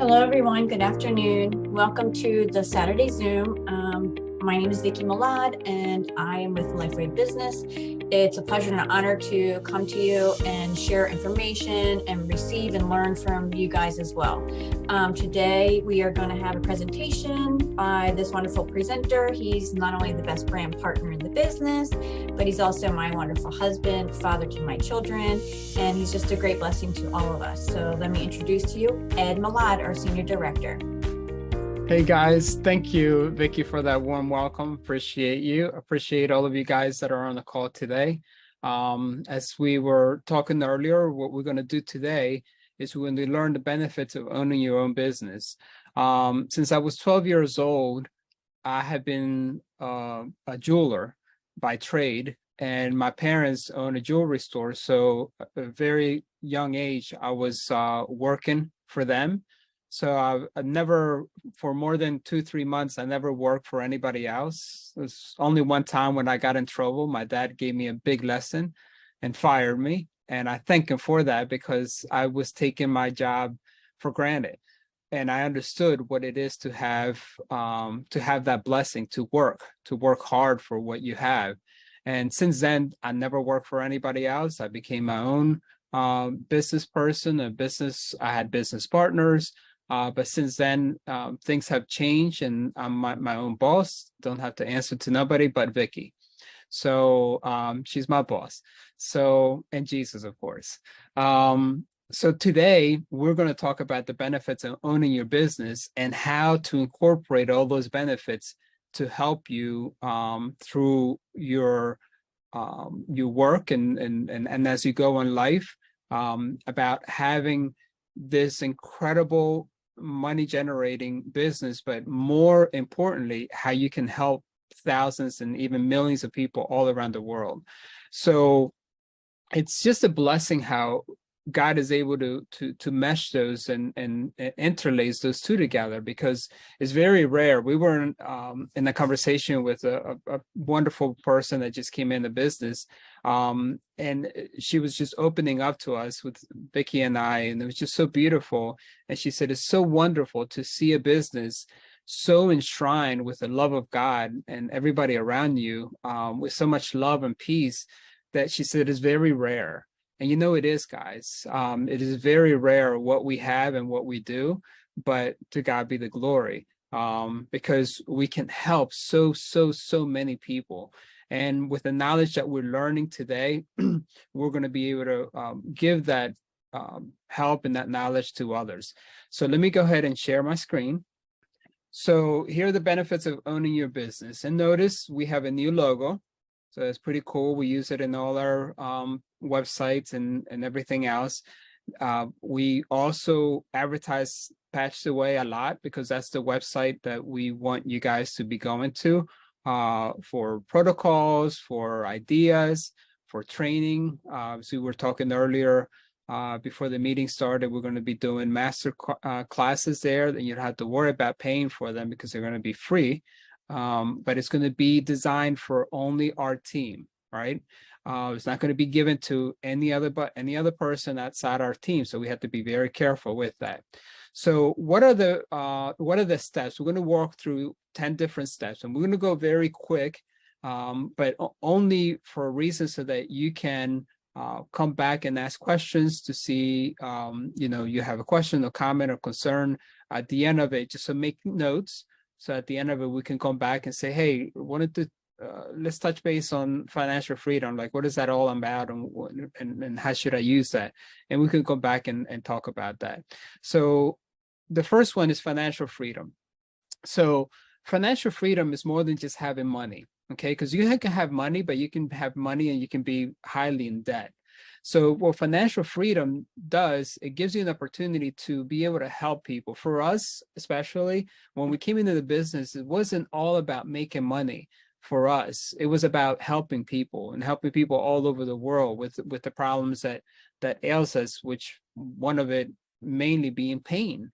Hello, everyone. Good afternoon. Welcome to the Saturday Zoom. My name is Vickie Milad, and I am with LifeWave Business. It's a pleasure and an honor to come to you and share information and receive and learn from you guys as well. Today, we are going to have a presentation by this wonderful presenter. He's not only the best brand partner in the business, but he's also my wonderful husband, father to my children, and he's just a great blessing to all of us. So let me introduce to you Ed Milad, our Senior Director. Hey guys, thank you, Vickie, for that warm welcome. Appreciate you. Appreciate all of you guys that are on the call today. As we were talking earlier, what we're going to do today is we're going to learn the benefits of owning your own business. Since I was 12 years old, I have been a jeweler by trade, and my parents own a jewelry store. So at a very young age, I was working for them. So I never, for more than 2-3 months, I never worked for anybody else. It was only one time when I got in trouble. My dad gave me a big lesson and fired me. And I thank him for that because I was taking my job for granted. And I understood what it is to have that blessing to work hard for what you have. And since then, I never worked for anybody else. I became my own business person, I had business partners. But since then, things have changed, and I'm my own boss. Don't have to answer to nobody but Vickie. So she's my boss. So, and Jesus, of course. So today, we're going to talk about the benefits of owning your business and how to incorporate all those benefits to help you through your work and as you go in life, about having this incredible money generating business, but more importantly, how you can help thousands and even millions of people all around the world. So it's just a blessing how God is able to mesh those and interlace those two together, because it's very rare. We were in a conversation with a wonderful person that just came into business, and she was just opening up to us with Vickie and I, and it was just so beautiful. And she said, it's so wonderful to see a business so enshrined with the love of God and everybody around you, with so much love and peace, that she said is very rare. And you know it is, guys. It is very rare what we have and what we do, but to God be the glory, because we can help so many people. And with the knowledge that we're learning today, we're going to be able to give that help and that knowledge to others. So let me go ahead and share my screen. So here are the benefits of owning your business. And notice we have a new logo. So it's pretty cool. We use it in all our websites and everything else. We also advertise Patch the Way a lot because that's the website that we want you guys to be going to for protocols, for ideas, for training. So we were talking earlier before the meeting started, we're going to be doing master classes there. Then you don't have to worry about paying for them because they're going to be free. But it's going to be designed for only our team, right? It's not going to be given to any other person outside our team. So we have to be very careful with that. So what are the steps? We're going to walk through 10 different steps, and we're going to go very quick, but only for a reason so that you can come back and ask questions to see, you have a question or comment or concern at the end of it, just to make notes. So at the end of it, we can come back and say, hey, wanted to let's touch base on financial freedom. Like, what is that all about, and how should I use that? And we can go back and talk about that. So the first one is financial freedom. So financial freedom is more than just having money, okay? Because you can have money, but you can have money and you can be highly in debt. So what financial freedom does, it gives you an opportunity to be able to help people. For us, especially when we came into the business, it wasn't all about making money for us. It was about helping people and helping people all over the world with the problems that ails us, which one of it mainly being pain.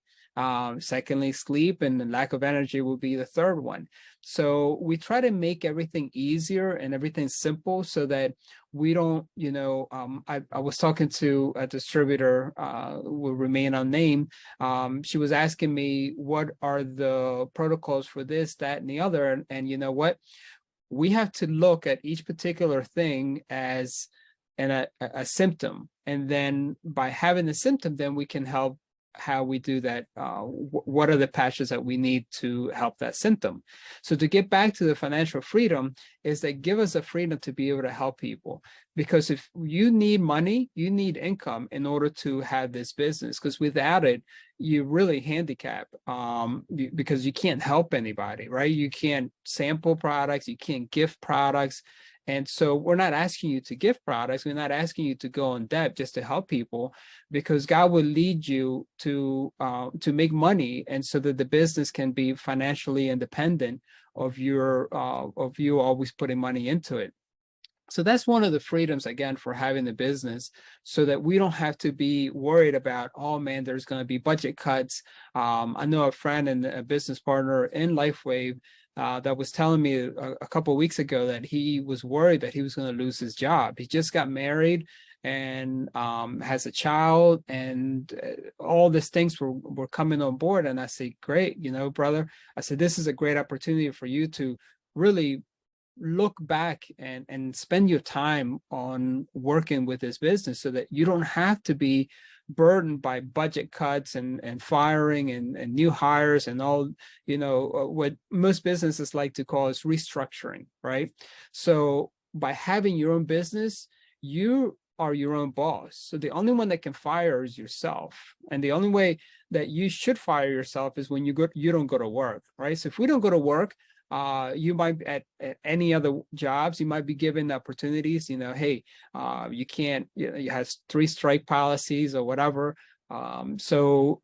Secondly, sleep, and the lack of energy will be the third one. So we try to make everything easier and everything simple so that we don't, I was talking to a distributor, will remain unnamed. She was asking me, what are the protocols for this, that, and the other? And you know what? We have to look at each particular thing as a symptom. And then by having the symptom, then we can help how we do that. What are the patches that we need to help that symptom? So to get back to the financial freedom is that give us the freedom to be able to help people. Because if you need money, you need income in order to have this business, because without it, you really handicap, because you can't help anybody, right? You can't sample products, you can't gift products. And so we're not asking you to gift products. We're not asking you to go in debt just to help people, because God will lead you to make money, and so that the business can be financially independent of you always putting money into it. So that's one of the freedoms, again, for having the business, so that we don't have to be worried about, oh man, there's going to be budget cuts. I know a friend and a business partner in LifeWave that was telling me a couple of weeks ago that he was worried that he was going to lose his job. He just got married and has a child, and all these things were coming on board. And I say, great, brother. I said, this is a great opportunity for you to really look back and spend your time on working with this business, so that you don't have to be burdened by budget cuts and firing and new hires and all, what most businesses like to call is restructuring, right? So by having your own business, you are your own boss. So the only one that can fire is yourself. And the only way that you should fire yourself is when you don't go to work, right? So if we don't go to work, you might at any other jobs, you might be given opportunities, hey, you can't, you have 3 strike policies or whatever. So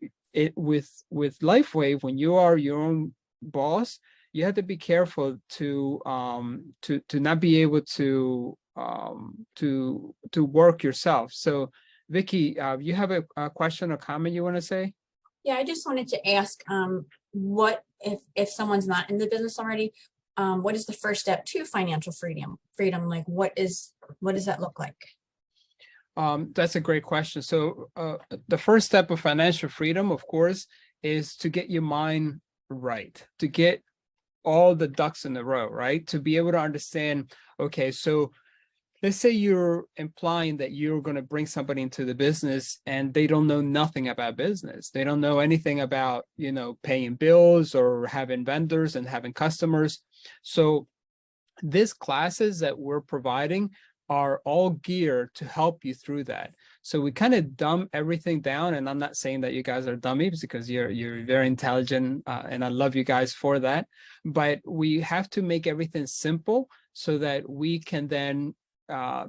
with LifeWave, when you are your own boss, you have to be careful to not be able to work yourself. So Vickie, you have a question or comment you want to say? Yeah, I just wanted to ask, what if someone's not in the business already, what is the first step to financial freedom? Like, what does that look like? That's a great question. So the first step of financial freedom, of course, is to get your mind right, to get all the ducks in a row, right? To be able to understand, okay, so let's say you're implying that you're going to bring somebody into the business and they don't know nothing about business. They don't know anything about, paying bills or having vendors and having customers. So these classes that we're providing are all geared to help you through that. So we kind of dumb everything down, and I'm not saying that you guys are dummies, because you're very intelligent, and I love you guys for that. But we have to make everything simple so that we can then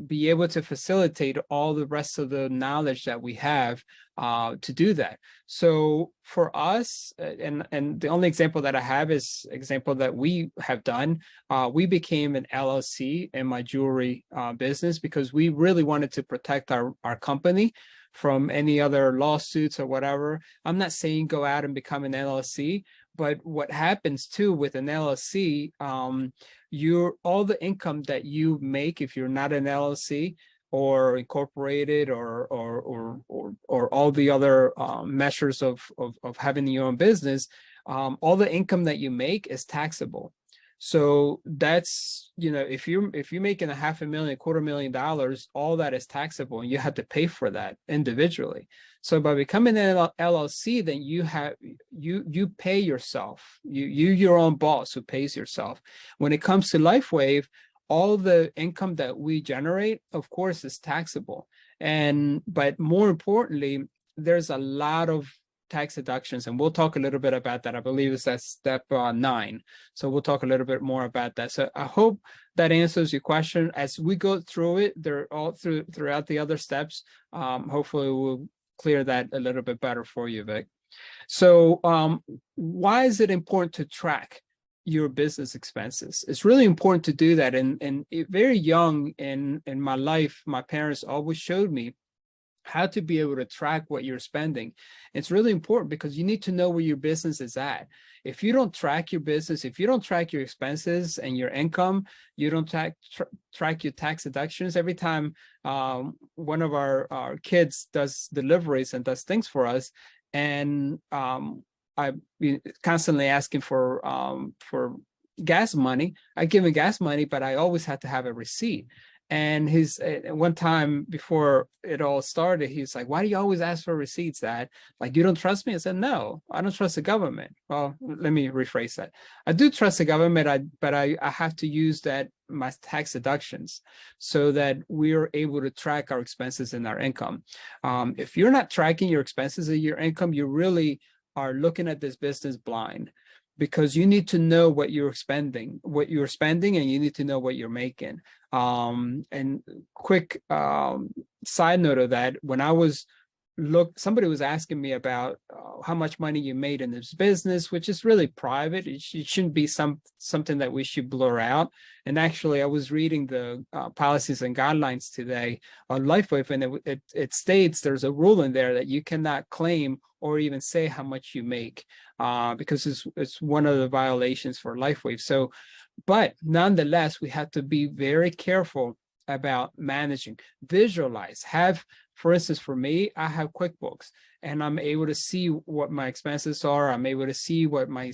be able to facilitate all the rest of the knowledge that we have to do that. So for us, and the only example that I have is example that we have done. We became an LLC in my jewelry business because we really wanted to protect our company from any other lawsuits or whatever. I'm not saying go out and become an LLC, but what happens too with an LLC, all the income that you make, if you're not an LLC or incorporated or all the other measures of having your own business, all the income that you make is taxable. So that's, if you're making $500,000, $250,000, all that is taxable, and you have to pay for that individually. So by becoming an LLC, then you pay yourself. You're your own boss who pays yourself. When it comes to LifeWave, all the income that we generate, of course, is taxable. But more importantly, there's a lot of tax deductions, and we'll talk a little bit about that. I believe it's at step 9. So we'll talk a little bit more about that. So I hope that answers your question. As we go through it, they're all throughout the other steps. Hopefully we'll clear that a little bit better for you, Vic. So why is it important to track your business expenses? It's really important to do that. And very young in my life, my parents always showed me how to be able to track what you're spending. It's really important because you need to know where your business is at. If you don't track your business, if you don't track your expenses and your income, you don't track your tax deductions. Every time one of our kids does deliveries and does things for us, and I'm constantly asking for gas money, I give him gas money, but I always had to have a receipt. And his one time before it all started, he's like, "Why do you always ask for receipts, Dad? Like, you don't trust me?" I said, "No, I don't trust the government." Well, let me rephrase that. I do trust the government, but I have to use my tax deductions so that we are able to track our expenses and our income. If you're not tracking your expenses and your income, you really are looking at this business blind, because you need to know what you're spending, and you need to know what you're making. And quick side note of that, when I was somebody was asking me about how much money you made in this business, which is really private. It shouldn't be something that we should blur out. And actually, I was reading the policies and guidelines today on LifeWave, and it states there's a rule in there that you cannot claim or even say how much you make, because it's one of the violations for LifeWave. So, but nonetheless, we have to be very careful about managing, visualize, for instance, for me, I have QuickBooks, and I'm able to see what my expenses are. I'm able to see what my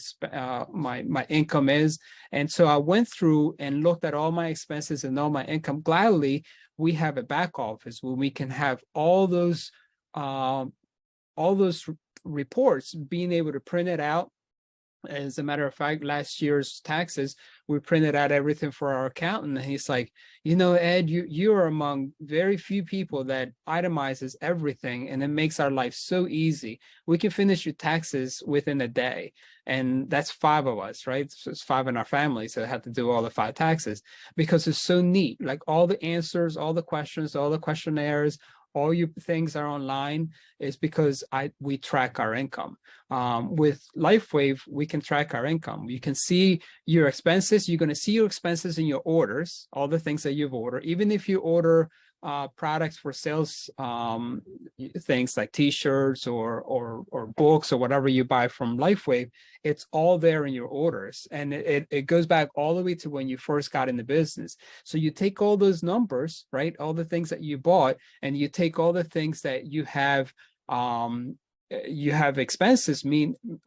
income is. And so I went through and looked at all my expenses and all my income. Gladly, we have a back office where we can have all those reports, being able to print it out. As a matter of fact, last year's taxes, we printed out everything for our accountant. And he's like, Ed, you are among very few people that itemizes everything, and it makes our life so easy. We can finish your taxes within a day. And that's 5 of us, right? So it's 5 in our family. So I have to do all the 5 taxes because it's so neat. Like all the answers, all the questions, all the questionnaires, all your things are online, is because we track our income. With LifeWave, we can track our income. You can see your expenses. You're going to see your expenses in your orders, all the things that you've ordered. Even if you order products for sales, things like T-shirts or books or whatever you buy from LifeWave, it's all there in your orders, and it goes back all the way to when you first got in the business. So you take all those numbers, right, all the things that you bought, and you take all the things that you have expenses,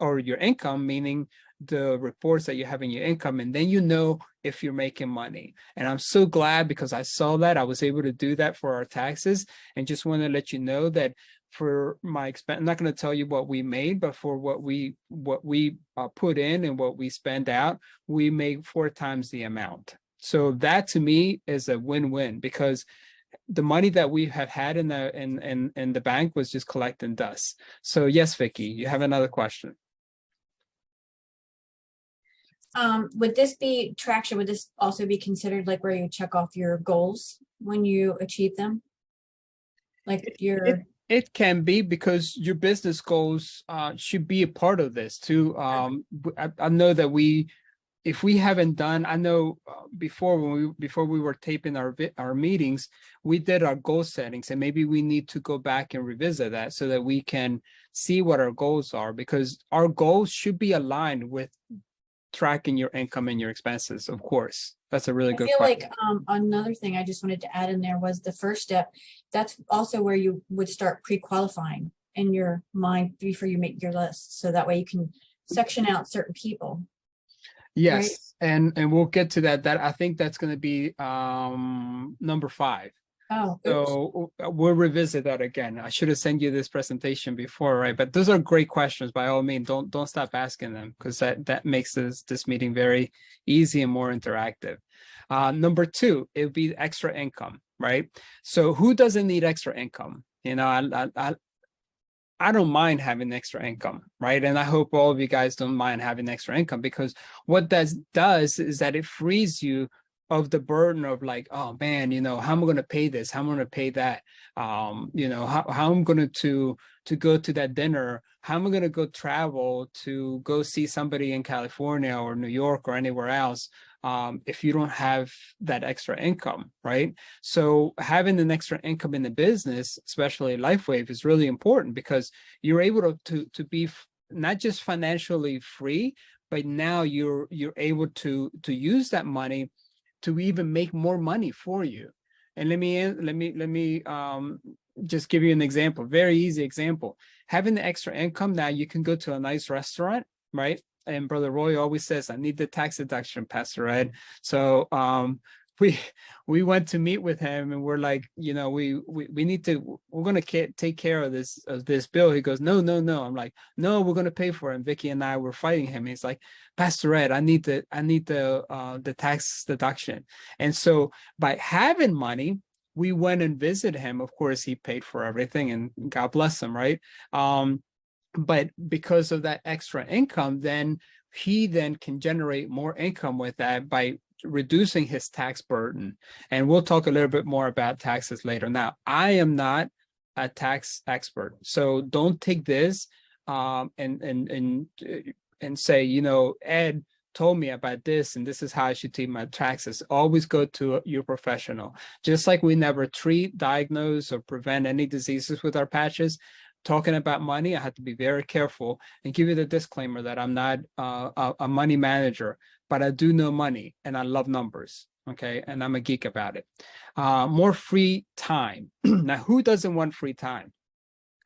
or your income, meaning the reports that you have in your income, and then you know if you're making money. And I'm so glad, because I saw that I was able to do that for our taxes. And just want to let you know that for my expense, I'm not going to tell you what we made, but for what we put in and what we spend out, we make 4 times the amount. So that to me is a win-win, because the money that we have had in the bank was just collecting dust. So yes, Vicky, you have another question. Would this be traction? Would this also be considered like where you check off your goals when you achieve them? Like it can be, because your business goals should be a part of this too. I know that if we haven't done, I know before we were taping our meetings, we did our goal settings, and maybe we need to go back and revisit that so that we can see what our goals are, because our goals should be aligned with tracking your income and your expenses. Of course, that's a really good question. I feel like another thing I just wanted to add in there was the first step. That's also where you would start pre-qualifying in your mind before you make your list, so that way you can section out certain people. Yes, right? and we'll get to that. I think that's going to be number 5. Oh, so we'll revisit that again. I should have sent you this presentation before, right? But those are great questions. By all means, don't stop asking them, because that makes this meeting very easy and more interactive. Number 2, it would be extra income, right? So who doesn't need extra income? I don't mind having extra income, right? And I hope all of you guys don't mind having extra income, because what that does is that it frees you of the burden of like, oh man, how am I going to pay this? How am I going to pay that? How I'm going to go to that dinner? How am I going to go travel to go see somebody in California or New York or anywhere else? if you don't have that extra income, right? So having an extra income in the business, especially LifeWave, is really important because you're able to be not just financially free, but now you're able to use that money to even make more money for you. And let me just give you an example, very easy example. Having the extra income, now you can go to a nice restaurant, right? And Brother Roy always says, I need the tax deduction, Pastor Ed. So we we went to meet with him and we're like, you know, we need to, we're going to take care of this bill. He goes, no, no, no. I'm like, no, we're going to pay for it. And Vicky and I were fighting him. He's like, Pastor Ed, I need the tax deduction. And so by having money, we went and visited him. Of course, he paid for everything and God bless him, right? But because of that extra income, then he then can generate more income with that by reducing his tax burden. And we'll talk a little bit more about taxes later. Now, I am not a tax expert, so don't take this and say, you know, Ed told me about this and this is how I should take my taxes. Always go to your professional. Just like we never treat, diagnose, or prevent any diseases with our patches, talking about money, I have to be very careful and give you the disclaimer that I'm not a money manager, but I do know money and I love numbers, okay? And I'm a geek about it. More free time. Now, who doesn't want free time?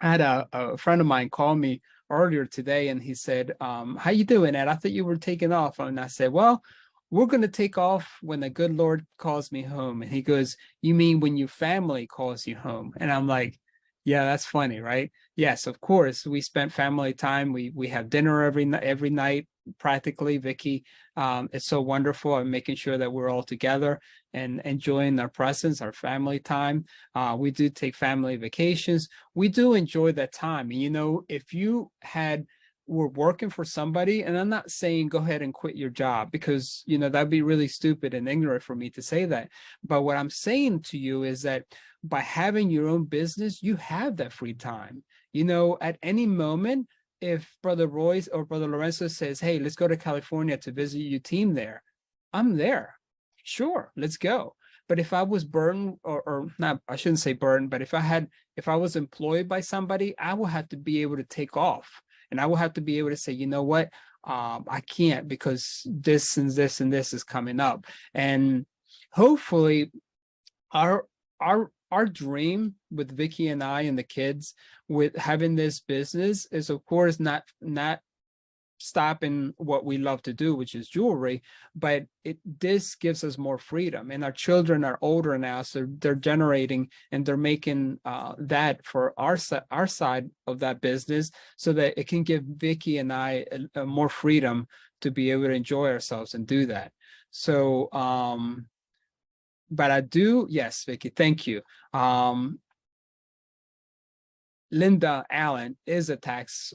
I had a friend of mine call me earlier today and he said, how you doing, Ed? I thought you were taking off. And I said, well, we're going to take off when the good Lord calls me home. And he goes, you mean when your family calls you home? And I'm like, yeah, that's funny, right? Yes, of course. We spent family time. We have dinner every night, practically. Vicky, it's so wonderful. I'm making sure that we're all together and enjoying our presence, our family time. We do take family vacations. We do enjoy that time. And you know, if you were working for somebody, and I'm not saying go ahead and quit your job because, you know, that'd be really stupid and ignorant for me to say that. But what I'm saying to you is that by having your own business, you have that free time. You know, at any moment, if Brother Royce or Brother Lorenzo says, hey, let's go to California to visit your team there, I'm there. Sure, let's go. But if I was burdened or not, I shouldn't say burdened, but if I was employed by somebody, I will have to be able to take off. And I will have to be able to say, you know what, I can't because this and this and this is coming up. And hopefully our dream with Vicky and I and the kids with having this business is, of course, not stopping what we love to do, which is jewelry, but this gives us more freedom. And our children are older now, so they're generating and they're making that for our side of that business, so that it can give Vicky and I more freedom to be able to enjoy ourselves and do that. So but I do, yes, Vicky, thank you. Linda Allen is a tax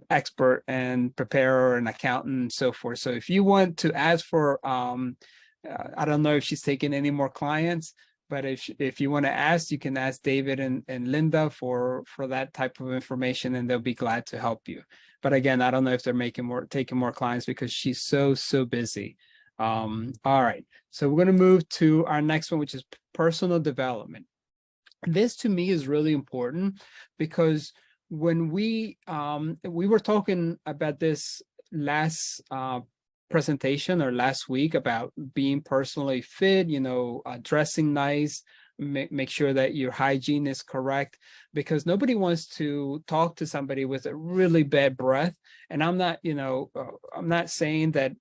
expert and preparer and accountant and so forth. So if you want to ask for, I don't know if she's taking any more clients, but if you want to ask, you can ask David and Linda for that type of information, and they'll be glad to help you. But again, I don't know if they're taking more clients because she's so busy. All right, so we're going to move to our next one, which is personal development. This to me is really important because when we were talking about this last presentation or last week about being personally fit, you know, dressing nice, make sure that your hygiene is correct, because nobody wants to talk to somebody with a really bad breath. And I'm not, you know, I'm not saying that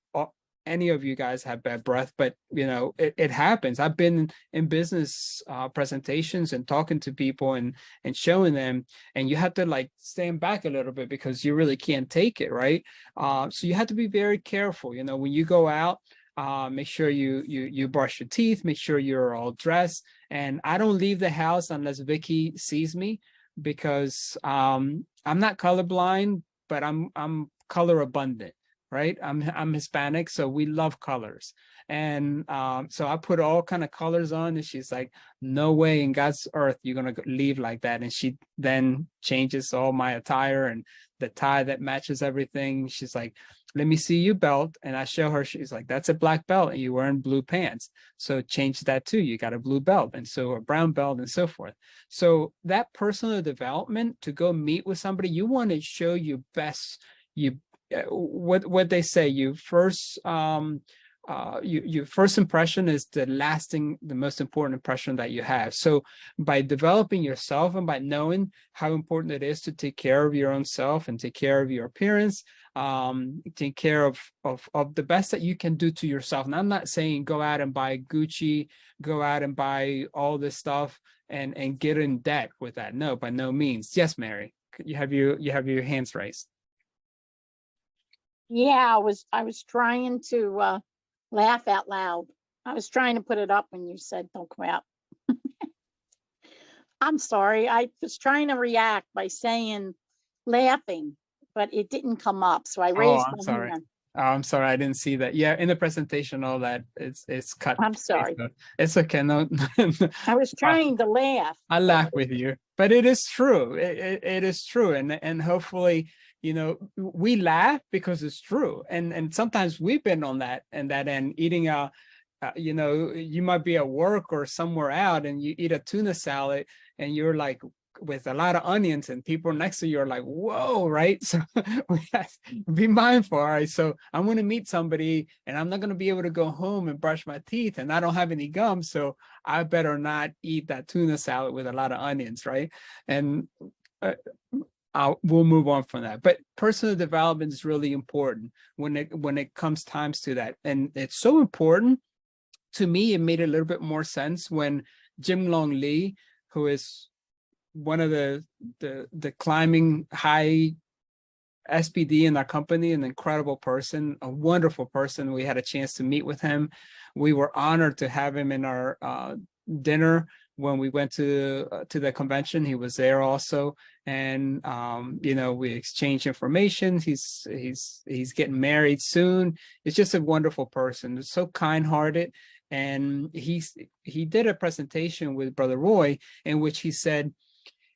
any of you guys have bad breath, but you know, it happens. I've been in business presentations and talking to people and showing them, and you have to like stand back a little bit because you really can't take it, right? So you have to be very careful. You know, when you go out, make sure you brush your teeth, make sure you're all dressed. And I don't leave the house unless Vicky sees me, because I'm not colorblind, but I'm color abundant. Right, I'm Hispanic, so we love colors, and so I put all kind of colors on, and she's like, "No way in God's earth you're gonna leave like that." And she then changes all my attire and the tie that matches everything. She's like, let me see your belt. And I show her, she's like, that's a black belt and you're wearing blue pants. So change that too. You got a blue belt and so a brown belt and so forth. So that personal development to go meet with somebody, you want to show your best, what they say, you first, your first impression is the most important impression that you have. So by developing yourself and by knowing how important it is to take care of your own self and take care of your appearance, take care of the best that you can do to yourself. And I'm not saying go out and buy Gucci, go out and buy all this stuff and get in debt with that. No, by no means. Yes, Mary, you have your hands raised. Yeah, I was trying to laugh out loud. I was trying to put it up when you said don't come out. I'm sorry. I was trying to react by saying laughing, but it didn't come up. So I raised I'm my sorry. hand. Oh, I'm sorry, I didn't see that. Yeah, in the presentation, all that it's cut. I'm sorry. So it's okay. No, I was trying to laugh. I laugh with you, but it is true. It is true, and hopefully, we laugh because it's true. And sometimes we've been on that end, eating you might be at work or somewhere out, and you eat a tuna salad, and you're like, with a lot of onions, and people next to you are like, whoa, right? So we have to be mindful. All right, so I'm going to meet somebody and I'm not going to be able to go home and brush my teeth and I don't have any gum, so I better not eat that tuna salad with a lot of onions, right? And we'll move on from that. But personal development is really important when it comes times to that. And it's so important. To me, it made a little bit more sense when Jim Long Lee, who is one of the climbing high SPD in our company, an incredible person, a wonderful person. We had a chance to meet with him. We were honored to have him in our dinner when we went to the convention. He was there also, and we exchanged information. He's getting married soon. It's just a wonderful person. So kind-hearted. And he did a presentation with Brother Roy in which he said,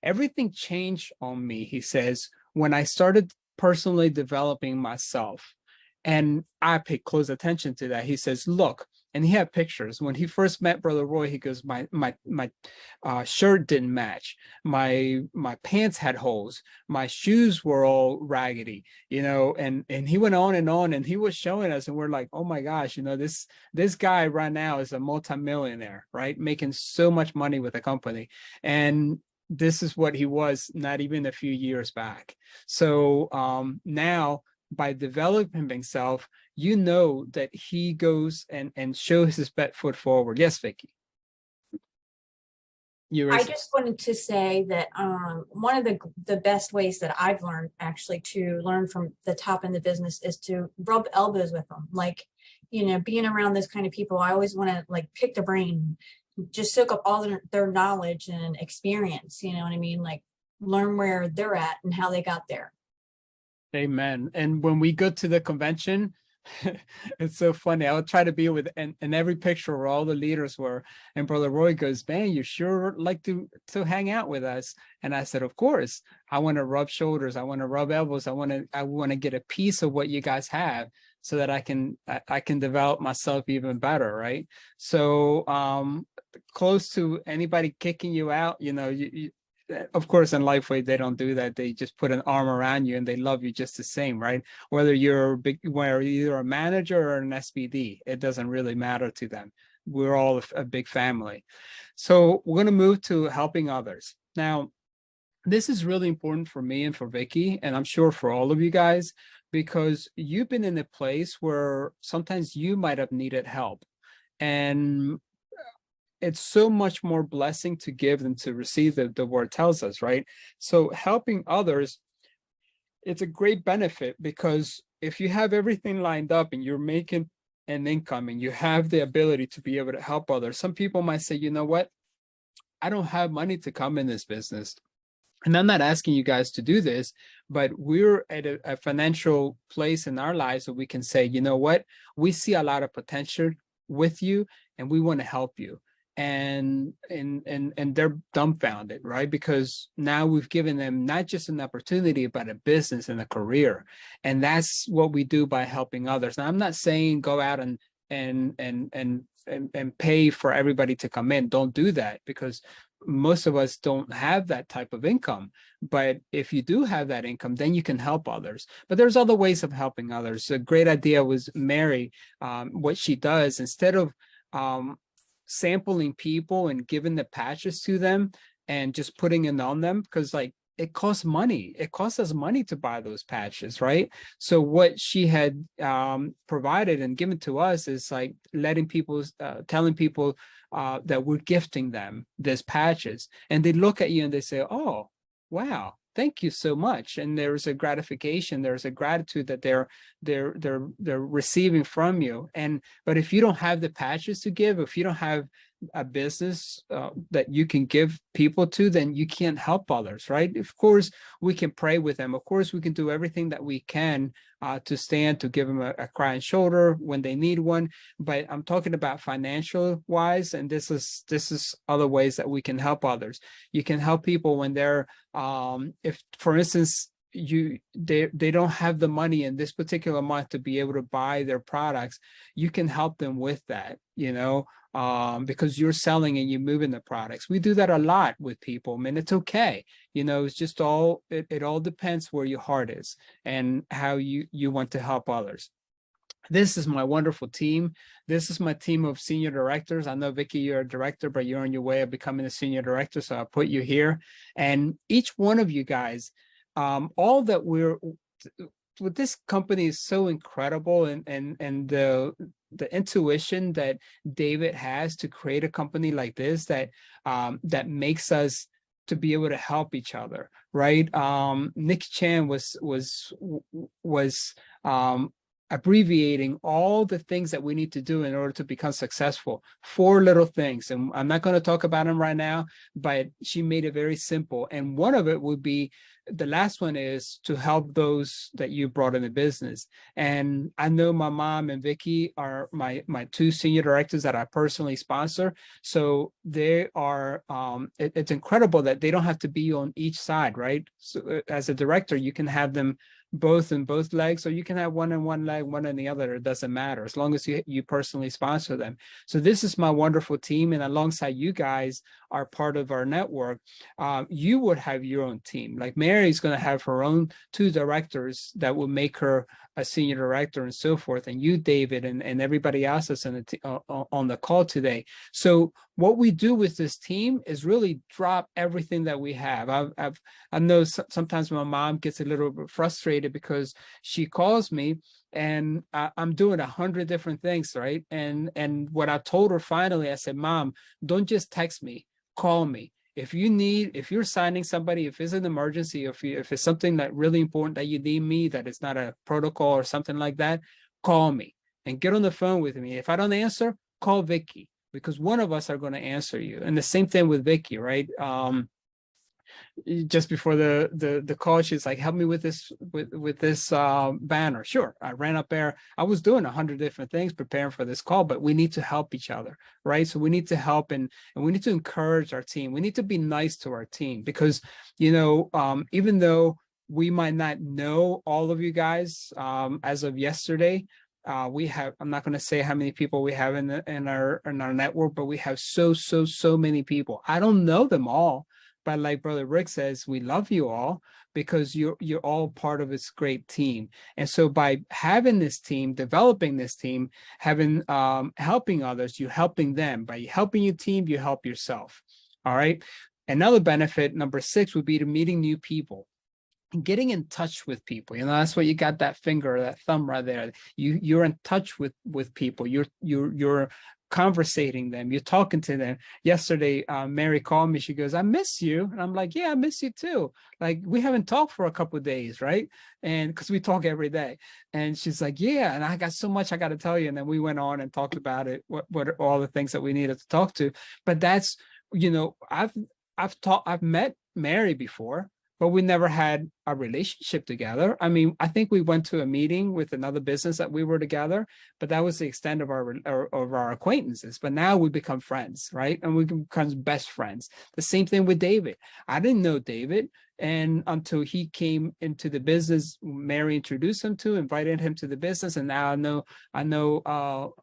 everything changed on me, he says, when I started personally developing myself. And I paid close attention to that. He says, look, and he had pictures. When he first met Brother Roy, he goes, my shirt didn't match. My pants had holes. My shoes were all raggedy, and he went on, and he was showing us, and we're like, oh my gosh, this guy right now is a multimillionaire, right? Making so much money with the company. And this is what he was not even a few years back. So now, by developing himself, that he goes and shows his best foot forward. Yes, Vickie. I just wanted to say that one of the best ways that I've learned actually to learn from the top in the business is to rub elbows with them. Like, being around those kind of people, I always want to like pick the brain, just soak up all their knowledge and experience, you know what I mean? Like learn where they're at and how they got there. Amen. And when we go to the convention, it's so funny. I would try to be with in every picture where all the leaders were. And Brother Roy goes, man, you sure like to hang out with us. And I said, of course. I want to rub shoulders. I want to rub elbows. I want to get a piece of what you guys have, so that I can develop myself even better, right? So close to anybody kicking you out, of course, in LifeWave, they don't do that. They just put an arm around you and they love you just the same, right? Whether you're either a manager or an SPD, it doesn't really matter to them. We're all a big family. So we're going to move to helping others. Now, this is really important for me and for Vickie, and I'm sure for all of you guys, because you've been in a place where sometimes you might have needed help. And it's so much more blessing to give than to receive, the word tells us, right? So helping others, it's a great benefit, because if you have everything lined up and you're making an income and you have the ability to be able to help others, some people might say, you know what? I don't have money to come in this business. And I'm not asking you guys to do this, but we're at a financial place in our lives that we can say, you know what? We see a lot of potential with you and we want to help you. and they're dumbfounded, right? Because now we've given them not just an opportunity, but a business and a career. And that's what we do by helping others. Now, I'm not saying go out and pay for everybody to come in. Don't do that, because most of us don't have that type of income. But if you do have that income, then you can help others. But there's other ways of helping others. A great idea was Mary, what she does, instead of sampling people and giving the patches to them and just putting it on them, because like it costs money. It costs us money to buy those patches, right? So what she had provided and given to us is like letting people, telling people that we're gifting them these patches, and they look at you and they say, "Oh, wow, thank you so much." And there's a gratification, there's a gratitude that they're receiving from you. But if you don't have the patches to give, if you don't have a business that you can give people to, then you can't help others, right? Of course, we can pray with them. Of course, we can do everything that we can to stand, to give them a crying shoulder when they need one. But I'm talking about financial wise, and this is other ways that we can help others. You can help people when they're, if, for instance, they don't have the money in this particular month to be able to buy their products. You can help them with that, because you're selling and you're moving the products. We do that a lot with people, and it's okay. It's just it all depends where your heart is and how you want to help others. This is my wonderful team. This is my team of senior directors. I know, Vickie, you're a director, but you're on your way of becoming a senior director, so I'll put you here. And each one of you guys, all that with this company is so incredible, and the intuition that David has to create a company like this that makes us to be able to help each other, right? Nick Chan was abbreviating all the things that we need to do in order to become successful. 4 little things, and I'm not going to talk about them right now, but she made it very simple. And one of it would be, the last one is to help those that you brought in the business. And I know my mom and Vickie are my 2 senior directors that I personally sponsor. So they are, it's incredible that they don't have to be on each side, right? So as a director, you can have them both in both legs, or you can have one in one leg, one in the other. It doesn't matter, as long as you personally sponsor them. So this is my wonderful team, and alongside you guys are part of our network. You would have your own team. Like Mary's going to have her own 2 directors that will make her a senior director and so forth, and you, David, and everybody else that's on the call today. So what we do with this team is really drop everything that we have. I know sometimes my mom gets a little bit frustrated because she calls me and I'm doing 100 different things, right? And what I told her finally, I said, "Mom, don't just text me, call me. If you're signing somebody, if it's an emergency, if it's something that really important that you need me, that it's not a protocol or something like that, call me and get on the phone with me. If I don't answer, call Vickie, because one of us are going to answer you." And the same thing with Vickie, right? Just before the call, she's like, "Help me with this banner." Sure. I ran up there. I was doing 100 different things preparing for this call, but we need to help each other, right? So we need to help, and we need to encourage our team. We need to be nice to our team, because even though we might not know all of you guys as of yesterday, we have, I'm not going to say how many people we have in our network, but we have so many people. I don't know them all, but like Brother Rick says, we love you all because you're all part of this great team. And so by having this team, developing this team, having helping others, you're helping them. By helping your team, you help yourself. All right. Another benefit, number 6, would be to meeting new people. Getting in touch with people. That's what you got, that finger, that thumb right there. You're in touch with people. You're conversating them, you're talking to them. Yesterday, Mary called me, she goes, "I miss you." And I'm like, "Yeah, I miss you too. Like, we haven't talked for a couple of days, right?" And because we talk every day. And she's like, "Yeah, and I got so much I got to tell you." And then we went on and talked about it, what are all the things that we needed to talk to. But that's, I've met Mary before, but we never had a relationship together. I mean, I think we went to a meeting with another business that we were together, but that was the extent of our acquaintances. But now we become friends, right? And we become best friends. The same thing with David. I didn't know David, and until he came into the business, Mary introduced him to, invited him to the business, and now I know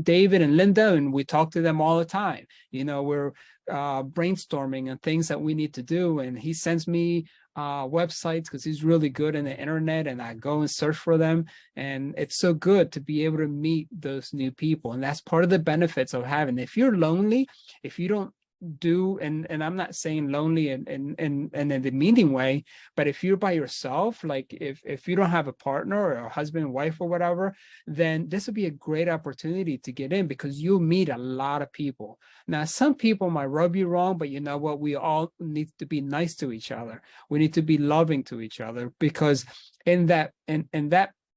David and Linda, and we talk to them all the time. You know, we're brainstorming and things that we need to do, and he sends me websites because he's really good in the internet, and I go and search for them, and it's so good to be able to meet those new people. And that's part of the benefits of having. If you're lonely, if you don't do, and I'm not saying lonely in the meaning way, but if you're by yourself, like if you don't have a partner or a husband, wife, or whatever, then this would be a great opportunity to get in, because you'll meet a lot of people. Now, some people might rub you wrong, but you know what? We all need to be nice to each other. We need to be loving to each other, because in that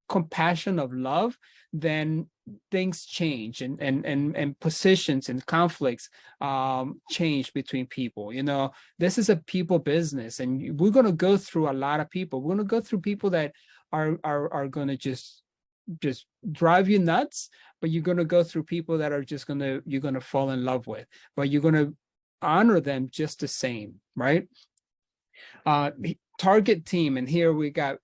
compassion of love, then things change, and positions and conflicts change between people. You know, this is a people business, and we're going to go through a lot of people. We're going to go through people that are going to just drive you nuts, but you're going to go through people that are just you're going to fall in love with, but you're going to honor them just the same, right? Target team, and here we got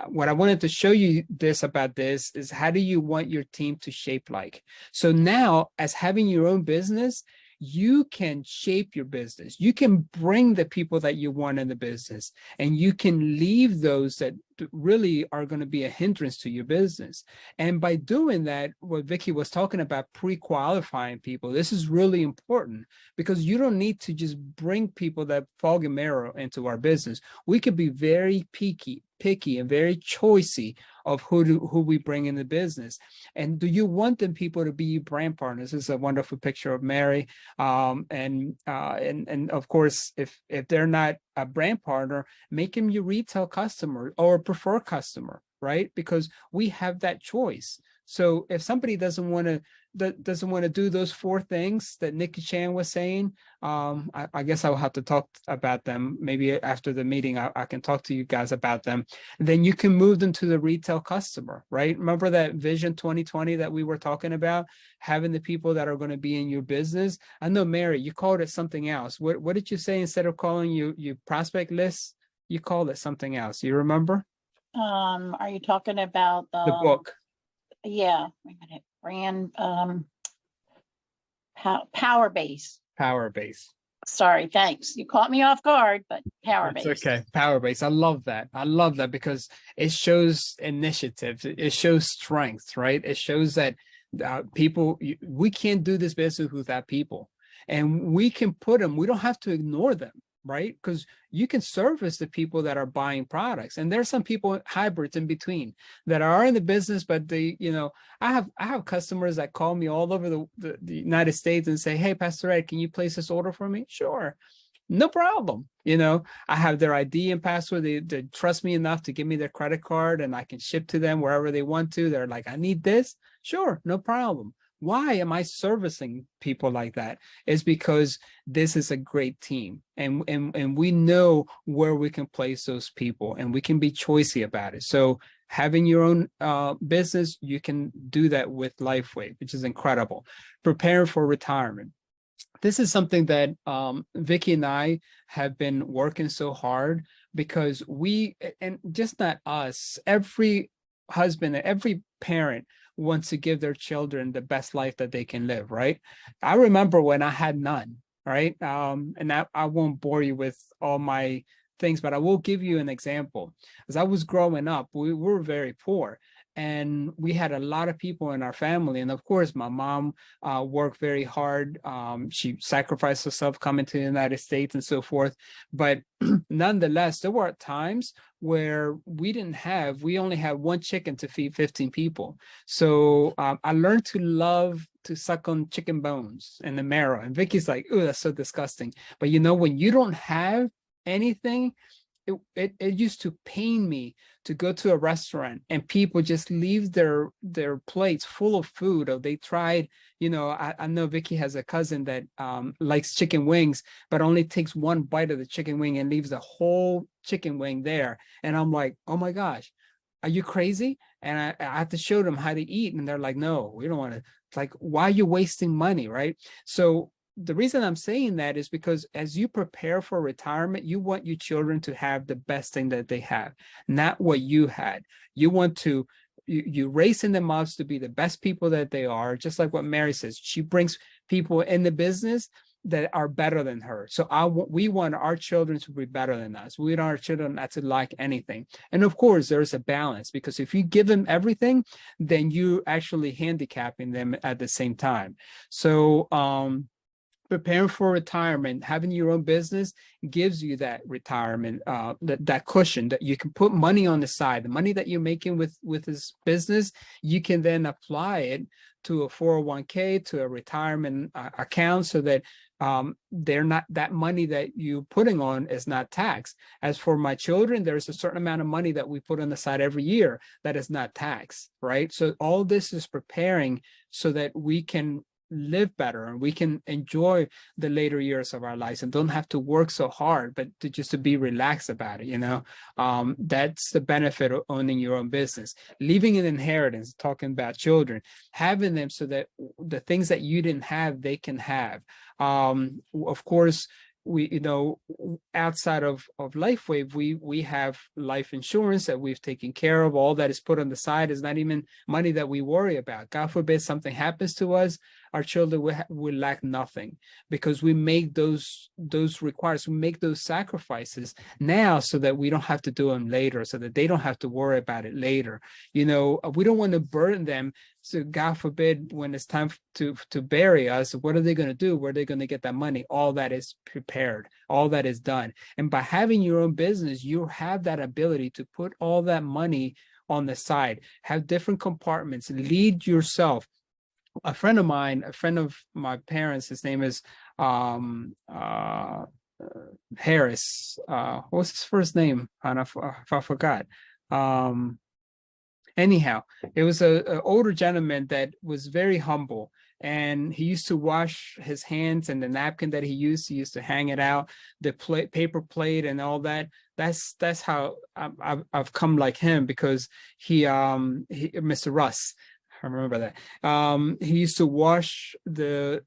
what I wanted to show you about this is, how do you want your team to shape like? So now, as having your own business, you can shape your business. You can bring the people that you want in the business, and you can leave those that really are going to be a hindrance to your business. And by doing that, what Vickie was talking about, pre-qualifying people, this is really important, because you don't need to just bring people that fog and mirror into our business. We could be very picky and very choosy of who we bring in the business. And do you want them people to be brand partners? This is a wonderful picture of Mary. And of course, if they're not a brand partner, make them your retail customer or preferred customer, right? Because we have that choice. So if somebody doesn't want to do those 4 things that Nikki Chan was saying, I guess I'll have to talk about them. Maybe after the meeting, I can talk to you guys about them. And then you can move them to the retail customer, right? Remember that Vision 2020 that we were talking about, having the people that are going to be in your business? I know, Mary, you called it something else. What did you say instead of calling you prospect lists? You called it something else. You remember? Are you talking about The book. Yeah, wait a minute. Brand Power Base. Power Base. Sorry, thanks. You caught me off guard, but Power Base. Okay, Power Base. I love that. I love that, because it shows initiative. It shows strength, right? It shows that people, we can't do this business without people, and we can put them. We don't have to ignore them, right? Because you can service the people that are buying products, and there's some people, hybrids in between, that are in the business, but they, you know, I have customers that call me all over the United States and say, hey, Pastor Ed, can you place this order for me? Sure, no problem. You know, I have their ID and password. They trust me enough to give me their credit card, and I can ship to them wherever they want to. They're like, I need this. Sure, no problem. Why am I servicing people like that? It's because this is a great team, and we know where we can place those people, and we can be choosy about it. So having your own business, you can do that with LifeWave, which is incredible. Preparing for retirement. This is something that Vickie and I have been working so hard, because we, and just not us, every husband, every parent wants to give their children the best life that they can live, right? I remember when I had none, right? And I won't bore you with all my things, but I will give you an example. As I was growing up, we were very poor, and we had a lot of people in our family. And of course, my mom worked very hard. She sacrificed herself coming to the United States and so forth. But nonetheless, there were times where we only had 1 chicken to feed 15 people. So I learned to love to suck on chicken bones and the marrow. And Vickie's like, oh, that's so disgusting. But you know, when you don't have anything, it used to pain me to go to a restaurant and people just leave their plates full of food, or they tried, I know Vicky has a cousin that likes chicken wings, but only takes one bite of the chicken wing and leaves the whole chicken wing there. And I'm like, oh my gosh, are you crazy? And I have to show them how to eat, and they're like, no, we don't want to. It's like, why are you wasting money, right? So the reason I'm saying that is because as you prepare for retirement, you want your children to have the best thing that they have, not what you had. You want to, you raising them up to be the best people that they are, just like what Mary says. She brings people in the business that are better than her. So we want our children to be better than us. We want our children not to lack anything. And of course, there's a balance, because if you give them everything, then you actually handicapping them at the same time. So, preparing for retirement, having your own business gives you that retirement, that cushion that you can put money on the side. The money that you're making with this business, you can then apply it to a 401k, to a retirement account, so that they're not, that money that you're putting on is not taxed. As for my children, there's a certain amount of money that we put on the side every year that is not taxed, right? So all this is preparing so that we can live better and we can enjoy the later years of our lives and don't have to work so hard, but to be relaxed about it. That's the benefit of owning your own business. Leaving an inheritance, talking about children, having them so that the things that you didn't have, they can have. Of course, we, outside of LifeWave, we have life insurance that we've taken care of. All that is put on the side is not even money that we worry about. God forbid something happens to us, our children will lack nothing, because we make those requirements, we make those sacrifices now so that we don't have to do them later, so that they don't have to worry about it later. We don't want to burden them. So God forbid, when it's time to bury us, what are they going to do? Where are they going to get that money? All that is prepared, all that is done. And by having your own business, you have that ability to put all that money on the side, have different compartments, lead yourself. A friend of mine, a friend of my parents, his name is Harris. What's his first name? I forgot. Anyhow, it was an older gentleman that was very humble, and he used to wash his hands, and the napkin that he used to hang it out, the paper plate and all that. That's how I've come like him, because he Mr. Russ, I remember that. He used to wash the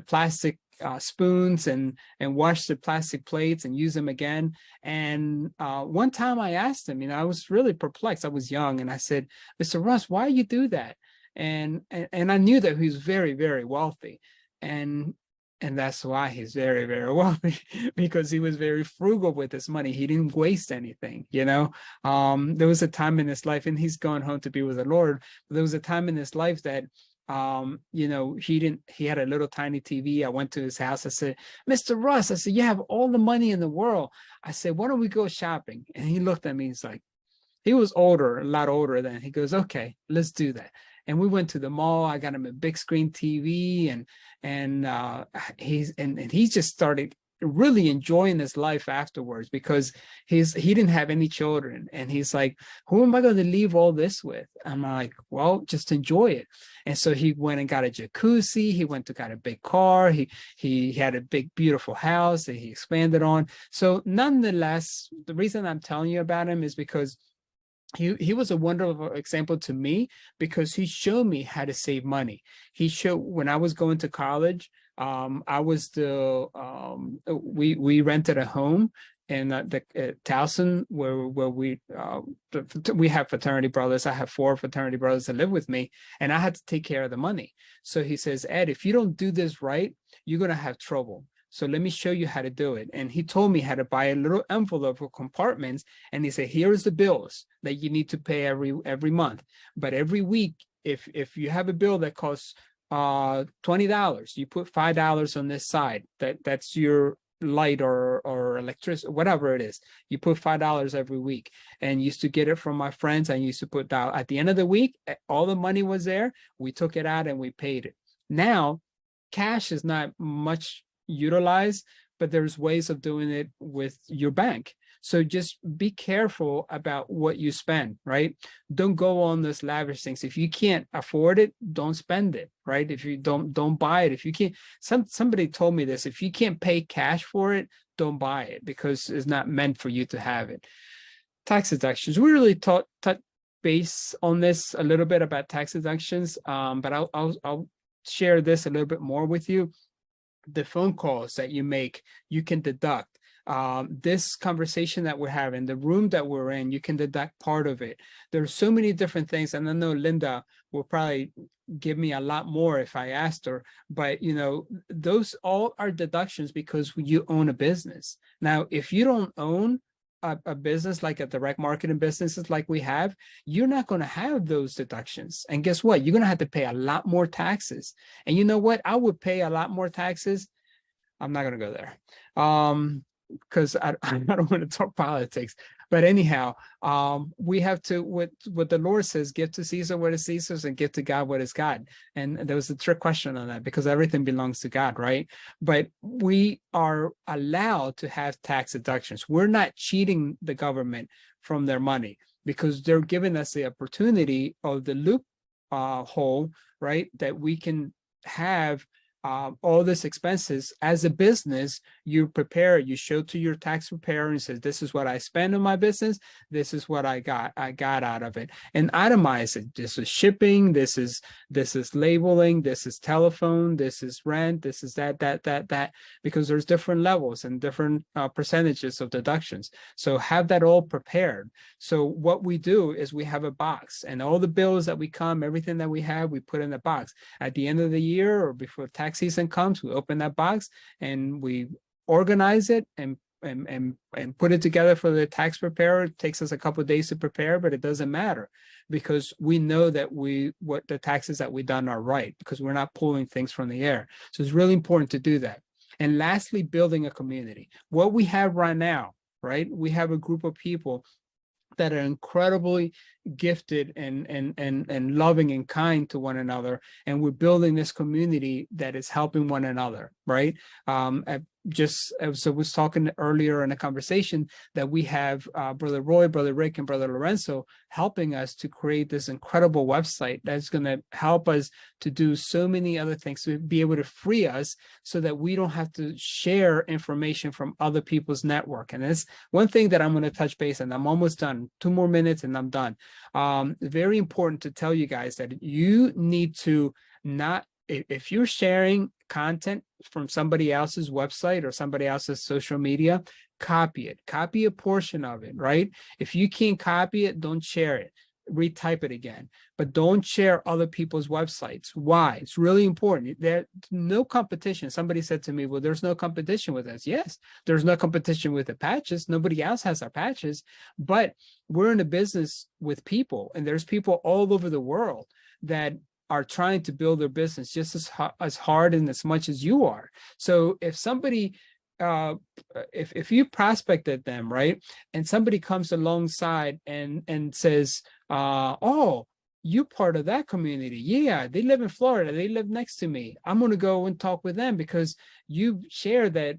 plastic spoons and wash the plastic plates and use them again. And one time I asked him, I was really perplexed. I was young, and I said, Mr. Russ, why you do that? And I knew that he was very, very wealthy, and that's why he's very, very wealthy, because he was very frugal with his money. He didn't waste anything. There was a time in his life, and he's gone home to be with the Lord, but there was a time in his life that he had a little tiny TV. I went to his house. I said, Mr. Russ, I said, you have all the money in the world. I said, why don't we go shopping? And he looked at me. He's like, he was older, a lot older than. He goes, okay, let's do that. And we went to the mall. I got him a big screen TV, and he just started really enjoying his life afterwards, because he didn't have any children, and he's like, who am I going to leave all this with? I'm like, well, just enjoy it. And so he went and got a jacuzzi. He got a big car. He had a big, beautiful house that he expanded on. So nonetheless, the reason I'm telling you about him is because he was a wonderful example to me, because he showed me how to save money. He showed, when I was going to college, I was we rented a home in Towson, where we have fraternity brothers. I have 4 fraternity brothers that live with me, and I had to take care of the money. So he says, Ed, if you don't do this right, you're going to have trouble. So let me show you how to do it. And he told me how to buy a little envelope with compartments. And he said, here's the bills that you need to pay every month. But every week, if you have a bill that costs $20, you put $5 on this side. That's your light or electricity, whatever it is. You put $5 every week. And used to get it from my friends. I used to put down at the end of the week, all the money was there. We took it out and we paid it. Now, cash is not much utilized, but there's ways of doing it with your bank. So just be careful about what you spend, right? Don't go on those lavish things. If you can't afford it, don't spend it, right? If you don't buy it. If you can't, somebody told me this, if you can't pay cash for it, don't buy it because it's not meant for you to have it. Tax deductions. We really touch base on this a little bit about tax deductions, but I'll share this a little bit more with you. The phone calls that you make, you can deduct. This conversation that we're having, the room that we're in, you can deduct part of it. There's so many different things, and I know Linda will probably give me a lot more if I asked her, but you know, those all are deductions because you own a business. Now, if you don't own a business like a direct marketing businesses like we have, you're not going to have those deductions. And guess what? You're going to have to pay a lot more taxes. And you know what? I would pay a lot more taxes. I'm not going to go there. Because I don't want to talk politics, but anyhow, we have to, what the Lord says, give to Caesar what is Caesar's and give to God what is God. And there was a trick question on that because everything belongs to God, right? But we are allowed to have tax deductions. We're not cheating the government from their money because they're giving us the opportunity of the loop hole, right? That we can have all these expenses as a business. You prepare, you show to your tax preparer and says, this is what I spend on my business. This is what I got out of it, and itemize it. This is shipping. This is labeling. This is telephone. This is rent. This is that, because there's different levels and different percentages of deductions. So have that all prepared. So what we do is we have a box, and all the bills that we come, everything that we have, we put in a box. At the end of the year or before tax season comes, we open that box and we organize it and put it together for the tax preparer. It takes us a couple of days to prepare, but it doesn't matter because we know that what the taxes that we've done are right, because we're not pulling things from the air. So it's really important to do that. And lastly, building a community. What we have right now, right? We have a group of people that are incredibly gifted and loving and kind to one another, and we're building this community that is helping one another, right? Just as I was talking earlier in a conversation, that we have Brother Roy, Brother Rick, and Brother Lorenzo helping us to create this incredible website that's going to help us to do so many other things, to be able to free us so that we don't have to share information from other people's network. And that's one thing that I'm going to touch base on. I'm almost done. 2 more minutes and I'm done. Very important to tell you guys that you need to not, if you're sharing content from somebody else's website or somebody else's social media, copy it, copy a portion of it, right? If you can't copy it, don't share it, retype it again, but don't share other people's websites. Why? It's really important. There's no competition. Somebody said to me, well, there's no competition with us. Yes, there's no competition with the patches. Nobody else has our patches, but we're in a business with people, and there's people all over the world that are trying to build their business just as hard and as much as you are. So if somebody, if you prospected them, right, and somebody comes alongside and says, oh, you part of that community. Yeah, they live in Florida. They live next to me. I'm going to go and talk with them because you share that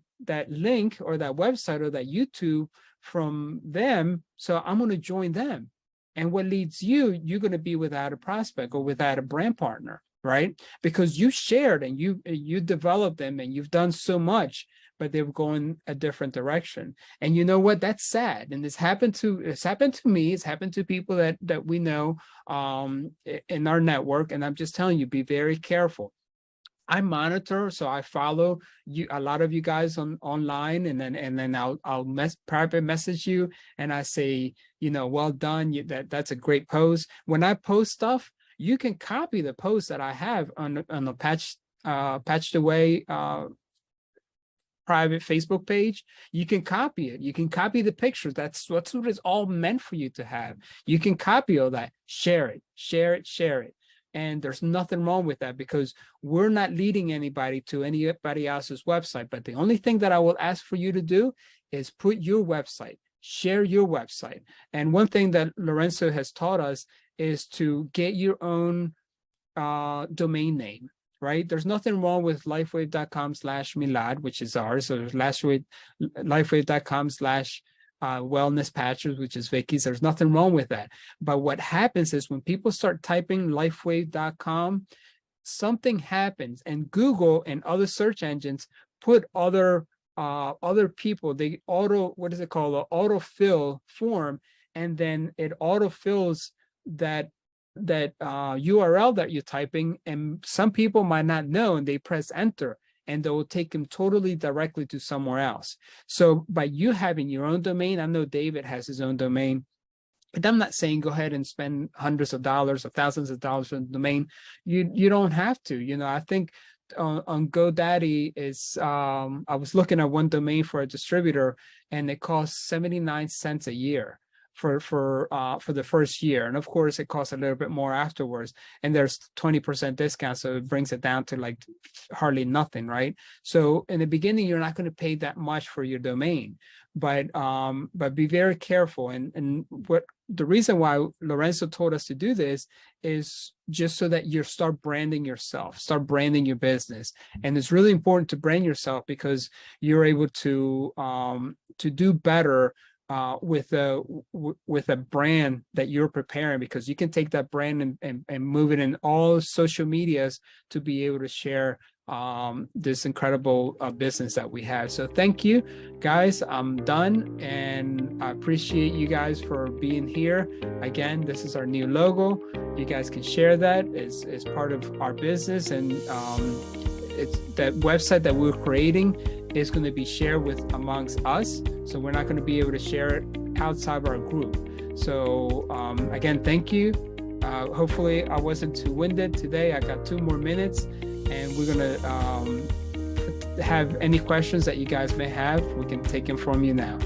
link or that website or that YouTube from them. So I'm going to join them. And what leads you, you're going to be without a prospect or without a brand partner, right? Because you shared and you developed them and you've done so much, but they're going a different direction. And you know what? That's sad. And it's happened to me. It's happened to people that we know in our network. And I'm just telling you, be very careful. I monitor, so I follow you, a lot of you guys online, and then I'll private message you, and I say, you know, well done. That's a great post. When I post stuff, you can copy the post that I have on the patched away private Facebook page. You can copy it. You can copy the pictures. That's what it's all meant for you to have. You can copy all that, share it, share it, share it. And there's nothing wrong with that because we're not leading anybody to anybody else's website. But the only thing that I will ask for you to do is put your website, share your website. And one thing that Lorenzo has taught us is to get your own domain name, right? There's nothing wrong with lifewave.com/Milad, which is ours. So lifewave.com/wellness patches, which is Vicky's. There's nothing wrong with that. But what happens is when people start typing lifewave.com, something happens, and Google and other search engines put other people, they autofill form, and then it autofills that URL that you're typing, and some people might not know, and they press enter, and they will take them totally directly to somewhere else. So by you having your own domain, I know David has his own domain, and I'm not saying go ahead and spend hundreds of dollars or thousands of dollars on the domain. You don't have to. I think on GoDaddy is I was looking at one domain for a distributor, and it costs 79 cents a year for the first year, and of course it costs a little bit more afterwards, and there's 20% discount, so it brings it down to like hardly nothing, right? So in the beginning you're not going to pay that much for your domain, but be very careful. And what the reason why Lorenzo told us to do this is just so that you start branding yourself, start branding your business. And it's really important to brand yourself because you're able to do better with a brand that you're preparing, because you can take that brand and move it in all social medias to be able to share this incredible business that we have. So thank you guys. I'm done, and I appreciate you guys for being here. Again, this is our new logo. You guys can share that as part of our business, and it's that website that we're creating is going to be shared with amongst us. So we're not going to be able to share it outside of our group. So again, thank you. Hopefully I wasn't too winded today. I got 2 more minutes, and we're going to have any questions that you guys may have. We can take them from you now.